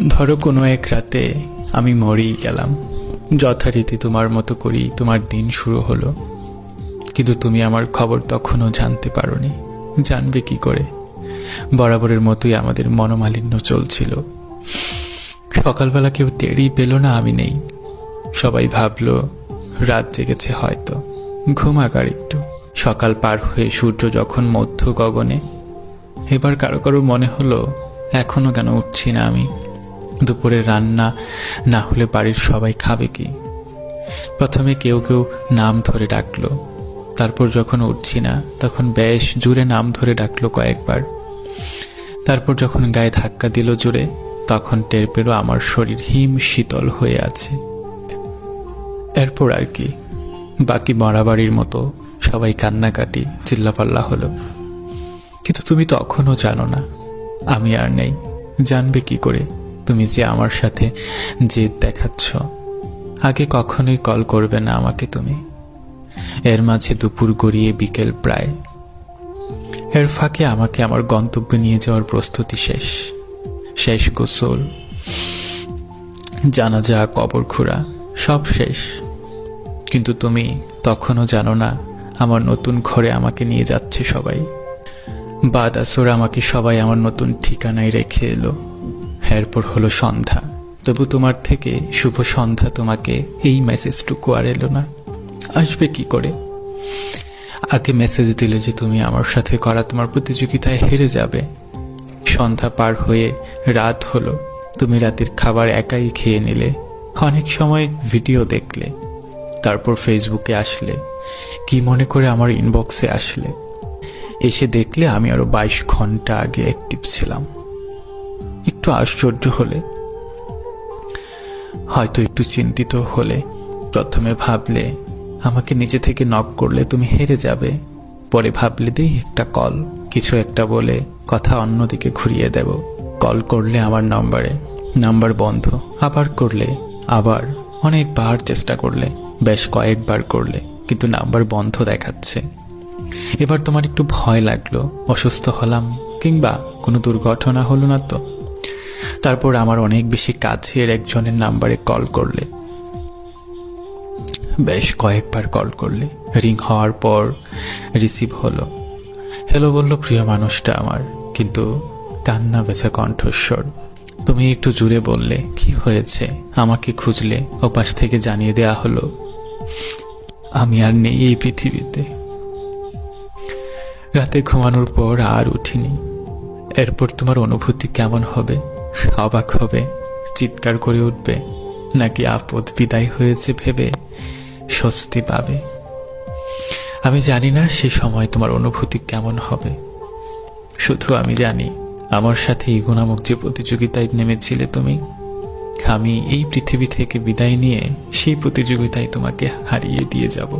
ধরো কোনো এক রাতে আমি মরেই গেলাম, যথারীতি তোমার মতো করেই তোমার দিন শুরু হলো, কিন্তু তুমি আমার খবর তখনও জানতে পারোনি। জানবে কি করে? বরাবরের মতোই আমাদের মনোমালিন্য চলছিল। সকালবেলা কেউ টেরই পেল না আমি নেই। সবাই ভাবলো রাত জেগেছে হয়তো, ঘুমাক আর একটু। সকাল পার হয়ে সূর্য যখন মধ্য গগনে, এবার কারো কারো মনে হলো এখনো কেন উঠছি না আমি। দুপুরে রান্না না হলে বাড়ির সবাই খাবে কি? প্রথমে কেউ কেউ নাম ধরে ডাকলো, তারপর যখন উঠছি না তখন বেশ জোরে নাম ধরে ডাকলো কয়েকবার। তারপর যখন গায়ে ধাক্কা দিল জোরে, তখন টের পেল আমার শরীর হিম শীতল হয়ে আছে। এরপর আর কি, বাকি মরাবাড়ির মতো সবাই কান্নাকাটি চিল্লাপাল্লা হলো। কিন্তু তুমি তখনও জানো না আমি আর নেই। জানবে কি করে তুমি যে আমার সাথে জেদ দেখাচ্ছ? আগে কখনোই কল করবে না আমাকে তুমি। এর মাঝে দুপুর গড়িয়ে বিকেল প্রায়। এর ফাঁকে আমাকে আমার গন্তব্যে নিয়ে যাওয়ার প্রস্তুতি শেষ। শেষ গোসল, জানাজা, কবর খোঁড়া সব শেষ। কিন্তু তুমি তখনও জানো না আমার নতুন ঘরে আমাকে নিয়ে যাচ্ছে সবাই। বাদ আসর আমাকে সবাই আমার নতুন ঠিকানায় রেখে এলো। এরপর হলো সন্ধ্যা, তবু তোমার থেকে শুভ সন্ধ্যা তোমাকে এই মেসেজটুকু আর এলো না। আসবে কি করে? আগে মেসেজ দিলে যে তুমি আমার সাথে করা তোমার প্রতিযোগিতায় হেরে যাবে। সন্ধ্যা পার হয়ে রাত হলো, তুমি রাতের খাবার একাই খেয়ে নিলে। অনেক সময় ভিডিও দেখলে, তারপর ফেসবুকে আসলে। কি মনে করে আমার ইনবক্সে আসলে। এসে দেখলে আমি আরো 22 ঘন্টা আগে অ্যাক্টিভ ছিলাম। একটু আশ্চর্য হলে, হয়তো একটু চিন্তিত হলে। প্রথমে ভাবলে আমাকে নিজে থেকে নক করলে তুমি হেরে যাবে। পরে ভাবলে দেই একটা কল, কিছু একটা বলে কথা অন্যদিকে ঘুরিয়ে দেব। কল করলে আমার নম্বরে, নাম্বার বন্ধ। আবার করলে, আবার অনেকবার চেষ্টা করলে, বেশ কয়েকবার করলে, কিন্তু নাম্বার বন্ধ দেখাচ্ছে। এবার তোমার একটু ভয় লাগলো, অসুস্থ হলাম কিংবা কোনো দুর্ঘটনা হলো না তো। তারপর আমার অনেক বেশি কাছের একজনের নাম্বারে কল করলে, বেশ কয়েকবার কল করলে। রিং হওয়ার পর রিসিভ হলো। হ্যালো বলল প্রিয় মানুষটা আমার, কিন্তু কান্না বেচা কণ্ঠস্বর। তুমি একটু জুড়ে বললে কি হয়েছে, আমাকে খুঁজলে। ওপাশ থেকে জানিয়ে দেয়া হলো আমি আর নেই এই পৃথিবীতে। রাতে ঘুমানোর পর আর উঠিনি। এরপর তোমার অনুভূতি কেমন হবে? অবাক হবে, চিৎকার করে উঠবে, নাকি আপদ বিদায় হয়েছে ভেবে স্বস্তি পাবে? আমি জানি না সে সময় তোমার অনুভূতি কেমন হবে। শুধু আমি জানি আমার সাথে ইগো নামক যে প্রতিযোগিতায় নেমেছিলে তুমি, আমি এই পৃথিবী থেকে বিদায় নিয়ে সেই প্রতিযোগিতায় তোমাকে হারিয়ে দিয়ে যাব।